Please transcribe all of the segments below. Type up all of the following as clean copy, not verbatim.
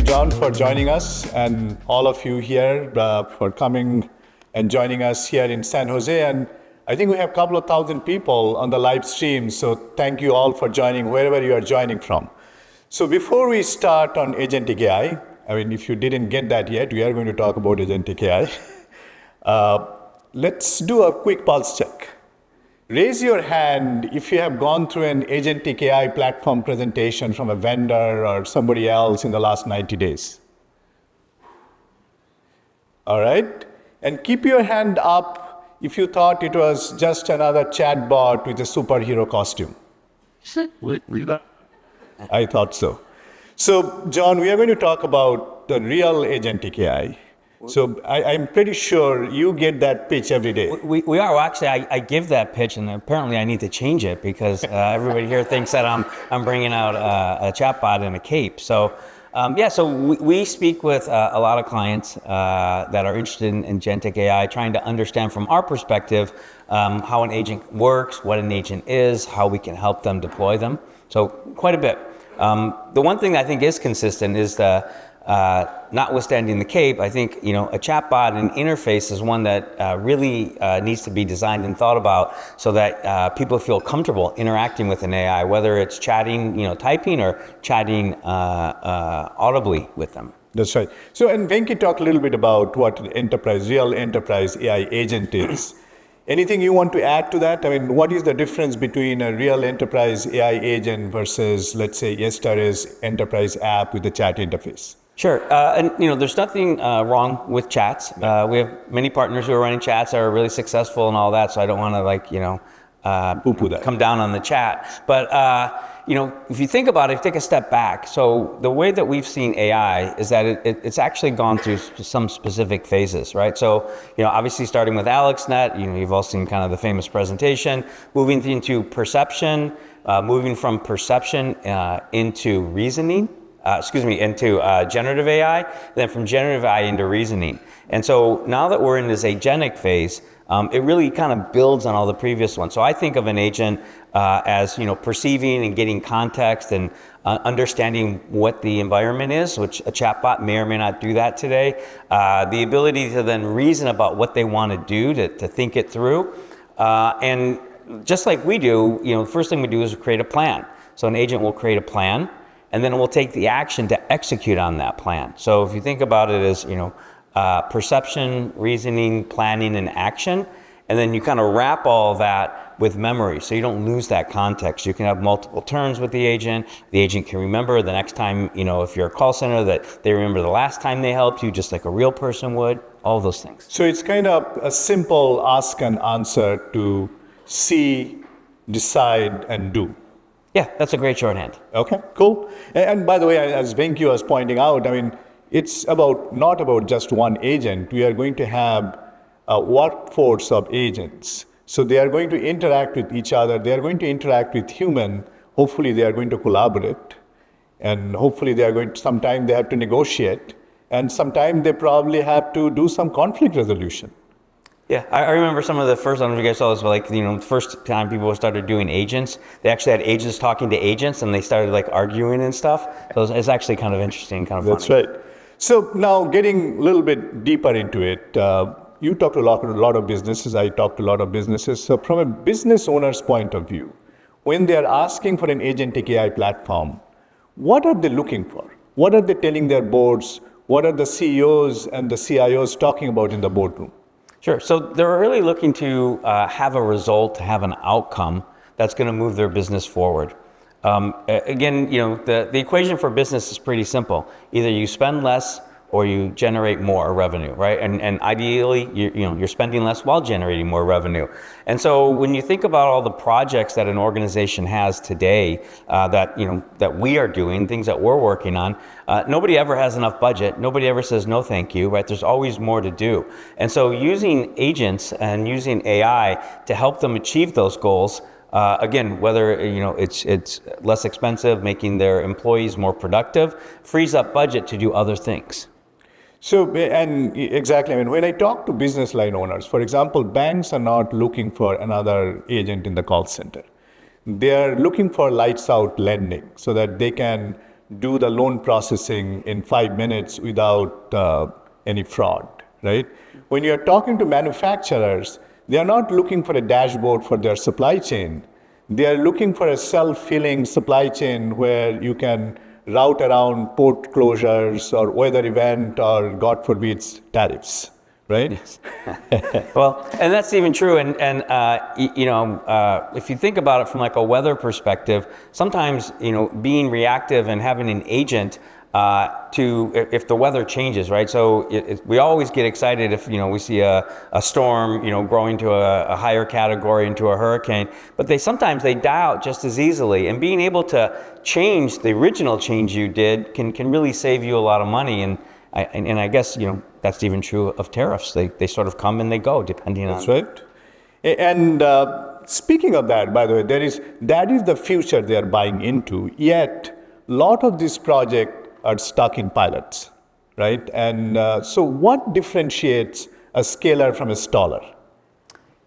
you, John, for joining us, and all of you here for coming and joining us here in San Jose. And I think we have a couple of thousand people on the live stream, so thank you all for joining wherever you are joining from. So before we start on Agentic AI, if you didn't get that yet, we are going to talk about Agentic AI. Let's do a quick pulse check. Raise your hand if you have gone through an Agentic AI platform presentation from a vendor or somebody else in the last 90 days. All right? And keep your hand up if you thought it was just another chatbot with a superhero costume. I thought so. So, John, we are going to talk about the real Agentic AI. So I'm pretty sure you get that pitch every day. We are. Well, actually, I give that pitch, and apparently I need to change it because everybody here thinks that I'm bringing out a chatbot in a cape. So we speak with a lot of clients that are interested in Agentic AI, trying to understand from our perspective how an agent works, what an agent is, how we can help them deploy them. So quite a bit. The one thing I think is consistent is notwithstanding the cape, I think a chatbot and interface is one that really needs to be designed and thought about so that people feel comfortable interacting with an AI, whether it's chatting, typing, or chatting audibly with them. That's right. So, and Venki talked a little bit about what real enterprise AI agent is. Anything you want to add to that? What is the difference between a real enterprise AI agent versus, let's say, yesterday's enterprise app with the chat interface? Sure, and there's nothing wrong with chats. We have many partners who are running chats that are really successful and all that. So I don't want to poo-poo that. Come down on the chat. But if you think about it, take a step back. So the way that we've seen AI is that it's actually gone through some specific phases, right? So obviously starting with AlexNet, you've all seen kind of the famous presentation, moving into perception, moving from perception into reasoning. Into generative AI, then from generative AI into reasoning. And so now that we're in this agentic phase, it really kind of builds on all the previous ones. So I think of an agent as perceiving and getting context and understanding what the environment is, which a chatbot may or may not do that today. The ability to then reason about what they want to do, to think it through. And just like we do, the first thing we do is create a plan. So an agent will create a plan, and then we'll take the action to execute on that plan. So if you think about it as, perception, reasoning, planning, and action, and then you kind of wrap all that with memory, so you don't lose that context. You can have multiple turns with the agent. The agent can remember the next time, if you're a call center, that they remember the last time they helped you, just like a real person would, all those things. So it's kind of a simple ask and answer to see, decide, and do. Yeah, that's a great shorthand. Okay, cool. And by the way, as Venki was pointing out, it's not about just one agent. We are going to have a workforce of agents. So they are going to interact with each other. They are going to interact with human. Hopefully they are going to collaborate. And hopefully sometime they have to negotiate. And sometime they probably have to do some conflict resolution. Yeah, I remember some of the first, I don't know if you guys saw this, but the first time people started doing agents, they actually had agents talking to agents and they started arguing and stuff. So it's actually kind of interesting, kind of funny. That's right. So now getting a little bit deeper into it, you talk to a lot of businesses, I talk to a lot of businesses. So from a business owner's point of view, when they're asking for an Agentic AI platform, what are they looking for? What are they telling their boards? What are the CEOs and the CIOs talking about in the boardroom? Sure. So they're really looking to have a result, to have an outcome that's going to move their business forward. Again, the equation for business is pretty simple. Either you spend less or you generate more revenue, right? And ideally, you're spending less while generating more revenue. And so when you think about all the projects that an organization has today that we are doing, things that we're working on, nobody ever has enough budget. Nobody ever says no thank you, right? There's always more to do. And so using agents and using AI to help them achieve those goals, again, whether it's less expensive, making their employees more productive, frees up budget to do other things. So, and exactly, when I talk to business line owners, for example, banks are not looking for another agent in the call center. They are looking for lights out lending so that they can do the loan processing in 5 minutes without any fraud, right? When you're talking to manufacturers, they are not looking for a dashboard for their supply chain. They are looking for a self-filling supply chain where you can route around port closures or weather event or, God forbid, tariffs, right? Yes. Well, and that's even true. And if you think about it from like a weather perspective, sometimes, being reactive and having an agent if the weather changes, right? So we always get excited if, we see a storm, growing to a higher category into a hurricane, but sometimes they die out just as easily. And being able to change the original change you did can really save you a lot of money. And I guess, that's even true of tariffs. They sort of come and they go depending on. That's right. And speaking of that, by the way, that is the future they are buying into. Yet, a lot of these projects are stuck in pilots, right? And so what differentiates a scaler from a staller?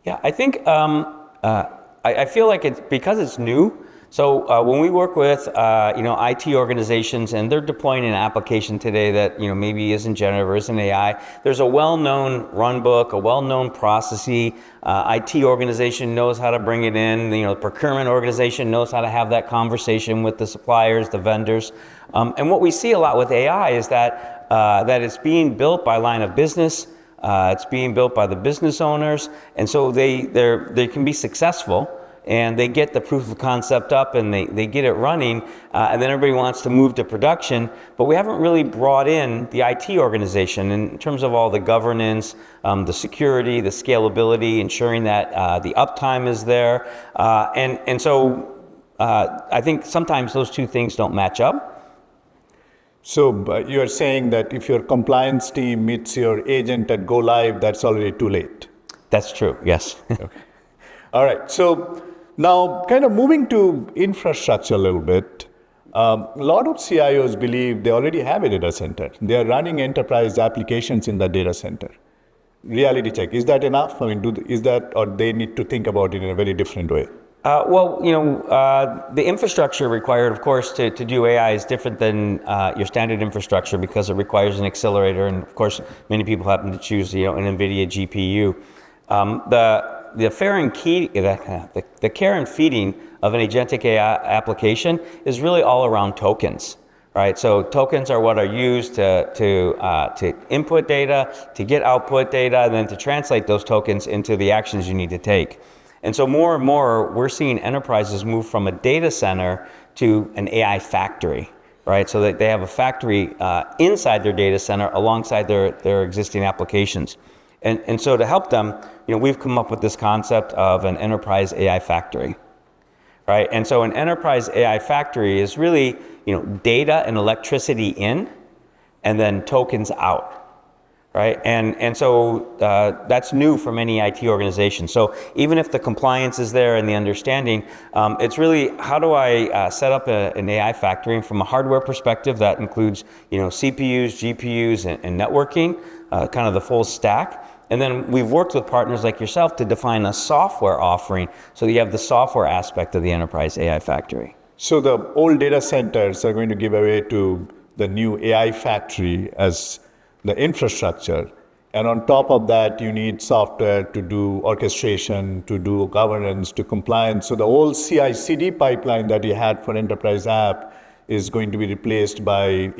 Yeah, I think I feel like it's because it's new. So when we work with IT organizations and they're deploying an application today that maybe isn't generative or isn't AI, there's a well-known run book, a well-known processy. IT organization knows how to bring it in. The procurement organization knows how to have that conversation with the suppliers, the vendors. And what we see a lot with AI is that it's being built by line of business. It's being built by the business owners, and so they can be successful. And they get the proof of concept up and they get it running, and then everybody wants to move to production, but we haven't really brought in the IT organization in terms of all the governance, the security, the scalability, ensuring that the uptime is there. And so I think sometimes those two things don't match up. So you're saying that if your compliance team meets your agent at go live, that's already too late? That's true, yes. Okay. All right, so now kind of moving to infrastructure a little bit, a lot of CIOs believe they already have a data center. They are running enterprise applications in the data center. Reality check, is that enough? I mean, is that, or they need to think about it in a very different way? The infrastructure required, of course, to do AI is different than your standard infrastructure because it requires an accelerator, and of course, many people happen to choose, an NVIDIA GPU. The care and feeding of an agentic AI application is really all around tokens, right? So tokens are what are used to input data, to get output data, and then to translate those tokens into the actions you need to take. And so more and more, we're seeing enterprises move from a data center to an AI factory, right? So that they have a factory inside their data center alongside their existing applications. And so to help them, we've come up with this concept of an enterprise AI factory, right? And so an enterprise AI factory is really, data and electricity in, and then tokens out, right? And so that's new for many IT organizations. So even if the compliance is there and the understanding, it's really how do I set up an AI factory? And from a hardware perspective, that includes, CPUs, GPUs, and networking, kind of the full stack. And then we've worked with partners like yourself to define a software offering so that you have the software aspect of the enterprise AI factory. So the old data centers are going to give away to the new AI factory as the infrastructure. And on top of that, you need software to do orchestration, to do governance, to compliance. So the old CI/CD pipeline that you had for enterprise app is going to be replaced by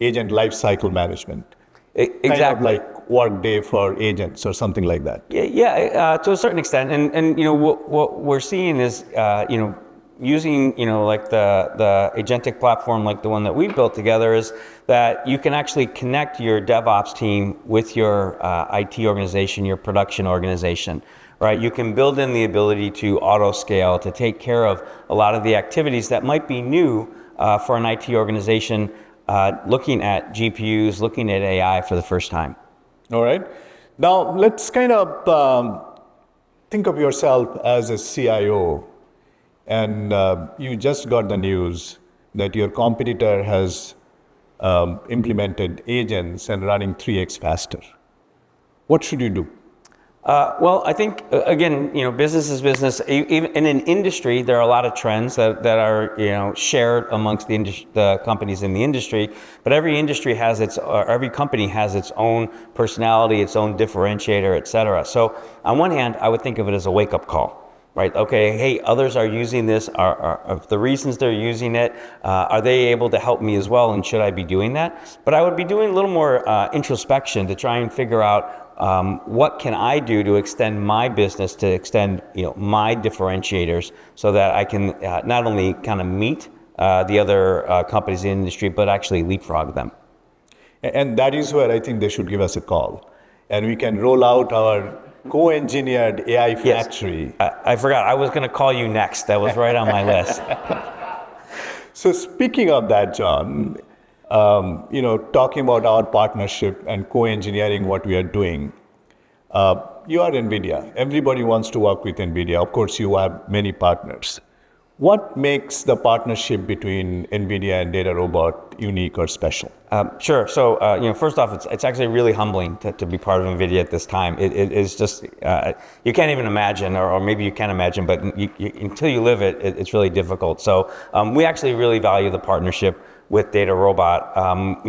agent lifecycle management. Exactly. Kind of like Workday for agents or something like that. Yeah, to a certain extent. And what we're seeing is, using, like the agentic platform like the one that we built together is that you can actually connect your DevOps team with your IT organization, your production organization, right? You can build in the ability to auto scale, to take care of a lot of the activities that might be new for an IT organization looking at GPUs, looking at AI for the first time. All right. Now, let's kind of think of yourself as a CIO, and you just got the news that your competitor has implemented agents and running 3x faster. What should you do? Well, I think again, business is business. Even in an industry, there are a lot of trends that are shared amongst the companies in the industry. But every industry has every company has its own personality, its own differentiator, et cetera. So on one hand, I would think of it as a wake-up call. Right. Okay. Hey, others are using this. Are the reasons they're using it? Are they able to help me as well? And should I be doing that? But I would be doing a little more introspection to try and figure out what can I do to extend my business, to extend my differentiators, so that I can not only kind of meet the other companies in the industry, but actually leapfrog them. And that is where I think they should give us a call, and we can roll out our co-engineered AI factory. Yes. I forgot. I was going to call you next. That was right on my list. So speaking of that, John, talking about our partnership and co-engineering what we are doing, you are NVIDIA. Everybody wants to work with NVIDIA. Of course, you have many partners. What makes the partnership between NVIDIA and DataRobot unique or special? Sure. So, first off, it's actually really humbling to be part of NVIDIA at this time. It is just, you can't even imagine, or maybe you can imagine, but until you live it, it's really difficult. So we actually really value the partnership with DataRobot.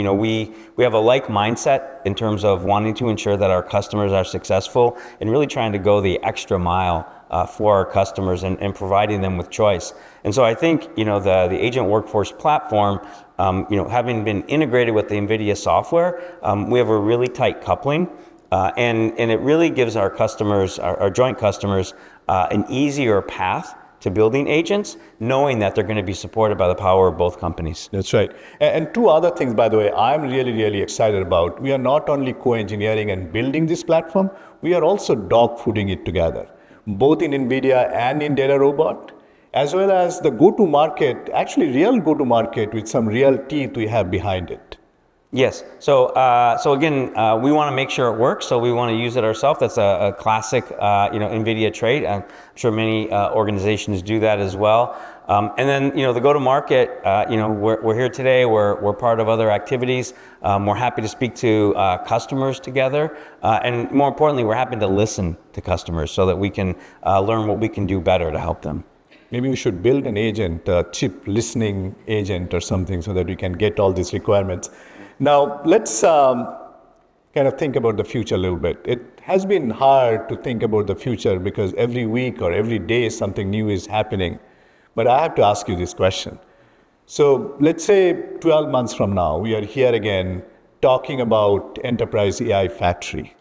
We have a like mindset in terms of wanting to ensure that our customers are successful and really trying to go the extra mile for our customers and providing them with choice. And so I think, the Agent Workforce platform, having been integrated with the NVIDIA software, we have a really tight coupling, and it really gives our customers, our joint customers, an easier path to building agents, knowing that they're going to be supported by the power of both companies. That's right. And two other things, by the way, I'm really, really excited about. We are not only co-engineering and building this platform, we are also dog-fooding it together, both in NVIDIA and in DataRobot, as well as the go-to-market, actually real go-to-market with some real teeth we have behind it. Yes. So again, we want to make sure it works. So we want to use it ourselves. That's a classic, NVIDIA trait. I'm sure many organizations do that as well. And then, the go-to-market, we're here today. We're part of other activities. We're happy to speak to customers together. And more importantly, we're happy to listen to customers so that we can learn what we can do better to help them. Maybe we should build an agent, a chip listening agent or something, so that we can get all these requirements. Now, let's kind of think about the future a little bit. It has been hard to think about the future because every week or every day something new is happening. But I have to ask you this question. So let's say 12 months from now, we are here again talking about enterprise AI factory.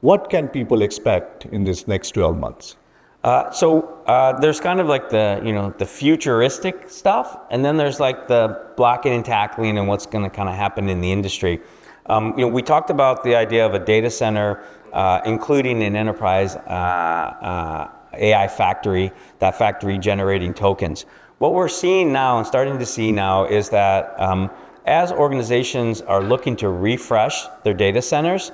What can people expect in this next 12 months? There's kind of like the futuristic stuff, and then there's like the blocking and tackling and what's going to kind of happen in the industry. We talked about the idea of a data center, including an enterprise AI factory, that factory generating tokens. What we're seeing now and starting to see now is that as organizations are looking to refresh their data centers,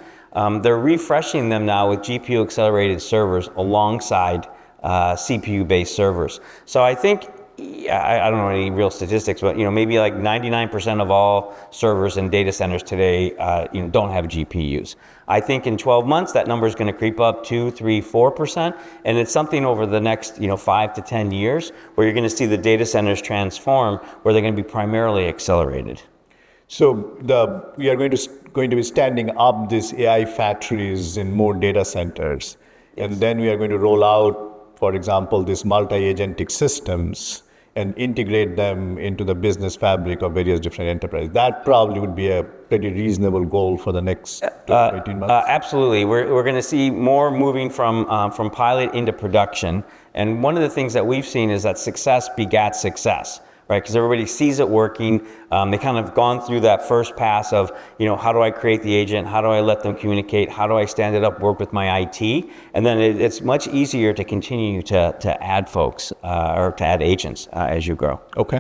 they're refreshing them now with GPU accelerated servers alongside CPU-based servers. So I think, I don't know any real statistics, but maybe like 99% of all servers and data centers today don't have GPUs. I think in 12 months that number is going to creep up 2, 3, 4%, and it's something over the next 5 to 10 years where you're going to see the data centers transform, where they're going to be primarily accelerated. So we are going to be standing up these AI factories in more data centers, yes. And then we are going to roll out, for example, these multi-agentic systems and integrate them into the business fabric of various different enterprises. That probably would be a pretty reasonable goal for the next 18 months. Absolutely. We're going to see more moving from pilot into production. And one of the things that we've seen is that success begats success. Right, because everybody sees it working. They kind of gone through that first pass of, how do I create the agent? How do I let them communicate? How do I stand it up, work with my IT? And then it's much easier to continue to add folks or to add agents as you grow. Okay.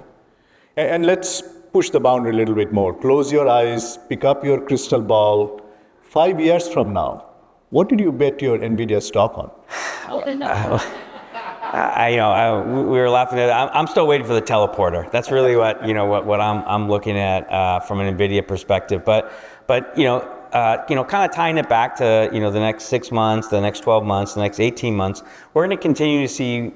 And let's push the boundary a little bit more. Close your eyes, pick up your crystal ball. 5 years from now, what did you bet your NVIDIA stock on? We were laughing at it. I'm still waiting for the teleporter. That's really what I'm looking at from an NVIDIA perspective. But kind of tying it back to, the next 6 months, the next 12 months, the next 18 months, we're going to continue to see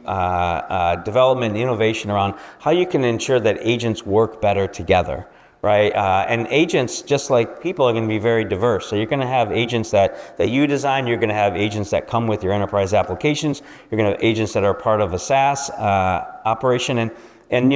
development and innovation around how you can ensure that agents work better together. Right, and agents, just like people, are going to be very diverse. So you're going to have agents that you design. You're going to have agents that come with your enterprise applications. You're going to have agents that are part of a SaaS operation, and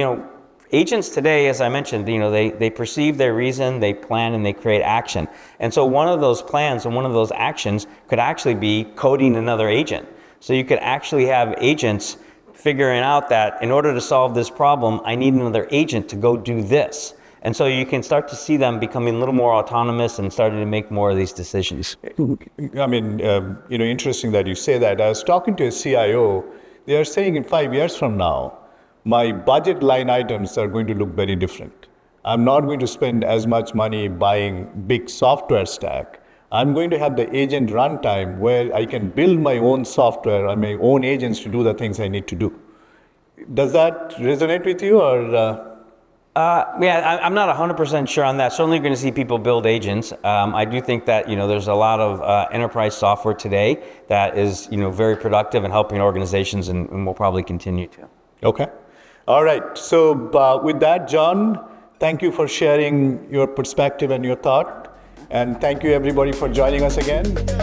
agents today, as I mentioned, they perceive, they reason, they plan, and they create action. And so one of those plans and one of those actions could actually be coding another agent. So you could actually have agents figuring out that in order to solve this problem, I need another agent to go do this. And so you can start to see them becoming a little more autonomous and starting to make more of these decisions. I mean, interesting that you say that. I was talking to a CIO. They are saying in 5 years from now, my budget line items are going to look very different. I'm not going to spend as much money buying big software stack. I'm going to have the agent runtime where I can build my own software and my own agents to do the things I need to do. Does that resonate with you, or? I'm not 100% sure on that. Certainly you're going to see people build agents. I do think that, there's a lot of enterprise software today that is, very productive and helping organizations, and will probably continue to. Okay. All right. So with that, John, thank you for sharing your perspective and your thought. And thank you, everybody, for joining us again.